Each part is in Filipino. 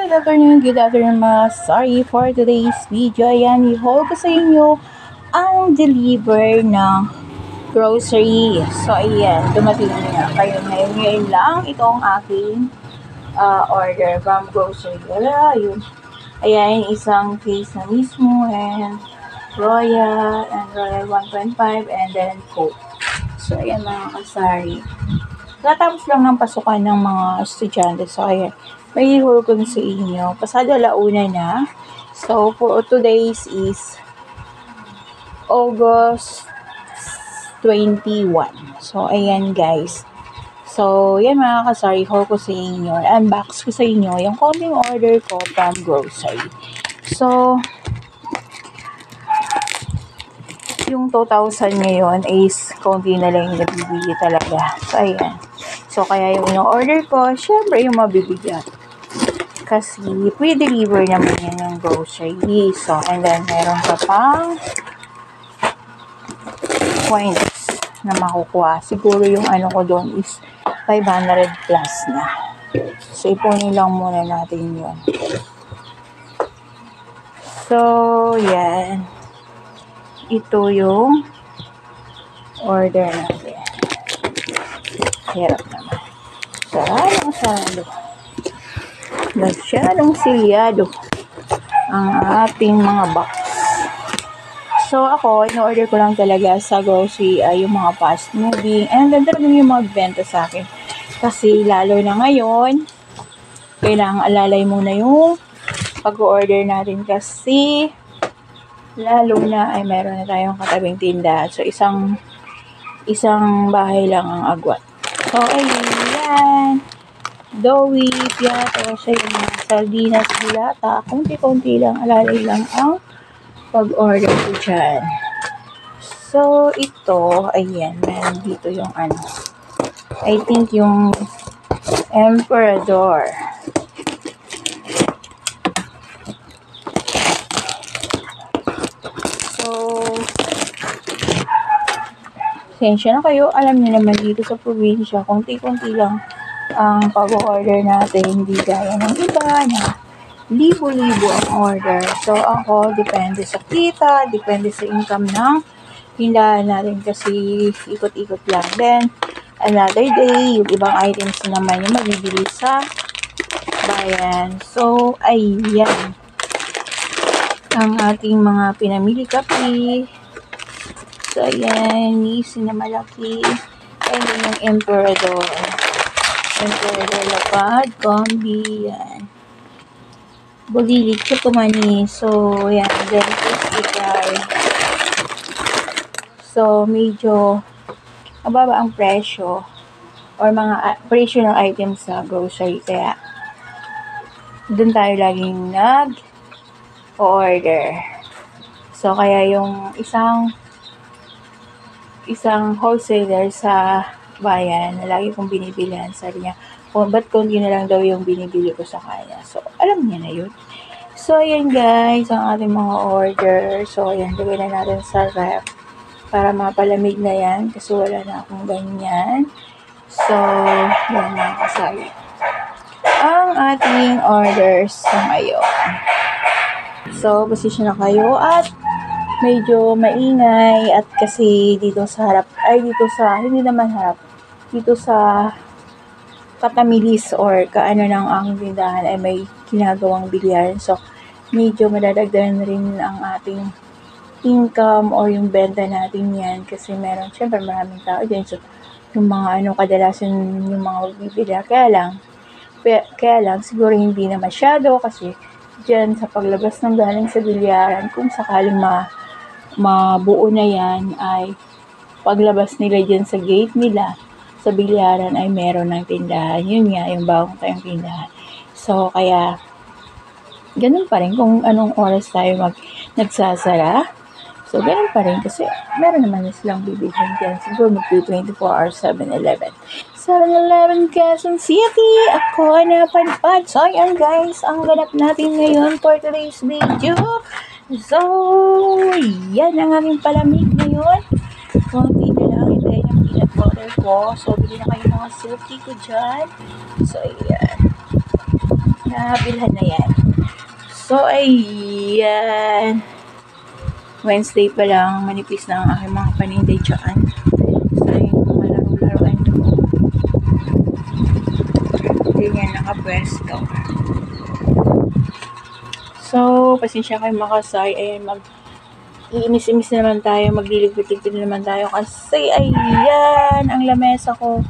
Good afternoon mga sorry for today's video. Ayan, i-haul ko sa inyo ang deliver ng grocery. So, ayan, dumating na kayo ngayon lang. Itong aking order from grocery. Ayun. Ayan, isang case na mismo and Royal 1.5 and then Coke. So, ayan mga kasari. Natapos lang ng pasukan ng mga estudyante. So, ayan. May ihulog ko sa inyo. Pasado launa na. So, for today's is August 21. So, ayan guys. So, yan mga kasari, ihulog ko sa inyo. Unbox ko sa inyo yung konting order ko from grocery. So, yung 2,000 ngayon is konti na lang yung nabibili talaga. So, ayan. So, kaya yung order ko, syempre yung mabibigat. Kasi, pre-deliver naman yan ng grocery. So, and then, meron ka pang points na makukuha. Siguro yung ano ko doon is 500 plus na. So, ipunin lang muna natin yun. So, yan. Ito yung order natin. Hirap naman. Sarado. Masyadong silyado ang ating mga box. So, ako, in-order ko lang talaga sa grocery yung mga fast moving. And then, talagang yung magbenta sa akin. Kasi, lalo na ngayon, kailangang alalay muna yung pag-order natin. Kasi, lalo na ay meron na tayong katabing tindahan. So, isang bahay lang ang agwat. So, ayan. Doughy, piyato, sa yung mga sardinas, dilata. Kunti-kunti lang, alalay lang ang pag-order ko dyan. So, ito, ayan, meron dito yung ano. I think yung Emperador. So, sensya na kayo. Alam niyo naman dito sa probinsya, konti-konti lang ang pag-order natin. Hindi gaya ng iba na libo-libo ang order. So, ako, depende sa kita, depende sa income ng tindahan natin kasi ikot-ikot lang. Then, another day, yung ibang items naman yung mabibili sa bayan. So, ayan. Ang ating mga pinamili kape. So, ayan. Nisi na malaki. Ayan yung Emperador. Emperador lapad, combi, yan. Bulilit ko kumani. So, yan. Then, igar. So, medyo mababa ang presyo or mga presyo ng items sa grocery. Kaya, dun tayo laging nag-order. So, kaya yung isang wholesaler sa bayan na lagi kong binibilihan, sabi niya, ba't konti na lang daw yung binibili ko sa kanya. So, alam niya na yun. So, ayan guys, ang ating mga order. So, ayan, lagay na natin sa ref para mapalamig na yan kasi wala na akong ganyan. So, yan mga kasali. Ang ating orders sa ngayon. So, position na kayo at medyo maingay at kasi dito sa harap, hindi naman harap, dito sa katamilis or kaano ng aking tindahan ay may ginagawang bilyaran. So, medyo madadagdagan rin ang ating income or yung benta natin yan kasi syempre maraming tao din. So, yung mga kadalasan yung mga bibili. Kaya lang, siguro hindi na masyado kasi dyan sa paglabas ng galing sa bilyaran, kung sakaling mabuo na yan ay paglabas nila dyan sa gate nila sa bilyaran ay meron ng tindahan. Yun nga, yung bagong tayong tindahan. So, kaya ganun pa rin kung anong oras tayo nagsasara. So, ganun pa rin kasi meron naman silang bibilhin dyan. Siguro mag-24 hours 7-Eleven. 7-Eleven, Quezon City. Ako ay napadpad. So, ayan guys, ang ganap natin ngayon for today's video. So, yan ang aming palamig ngayon. Konti na lang, ito yung peanut butter ko. So, bili na kayo mga silky ko dyan. So, ayan. nabilhan na yan. So, ayan. Wednesday pa lang, manipis na ang aking mga paninday dyan. So, yung mga laro-laruan ko. Hindi yan nakapwesto. So, pasensya kayo makasay. Ayan, iinis-inis na naman tayo. Magliligpit-ligpit na naman tayo. Kasi, ayan, ang lamesa ko.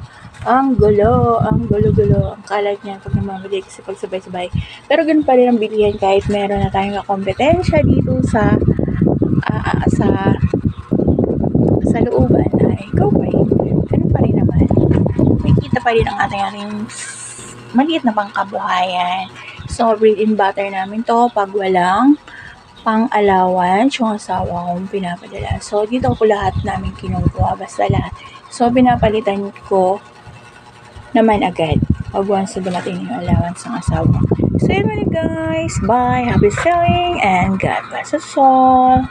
Ang gulo. Ang gulo-gulo. Ang kalat niya pag namamili kasi pag sabay-sabay. Pero ganun pa rin ang bilihan kahit meron na tayong kompetensya dito sa looban. Ay, go pa rin. Ganun pa rin naman. May kita pa rin ang ating maliit na pangkabuhayan. So, bread and butter namin to pag walang pang-allowance yung asawa kong pinapadala. So, dito ko lahat namin kinukuha. Basta lahat. So, pinapalitan ko naman agad pag once na dumating yung allowance ng asawa. So, yun muna guys. Bye. Happy selling and God bless us all.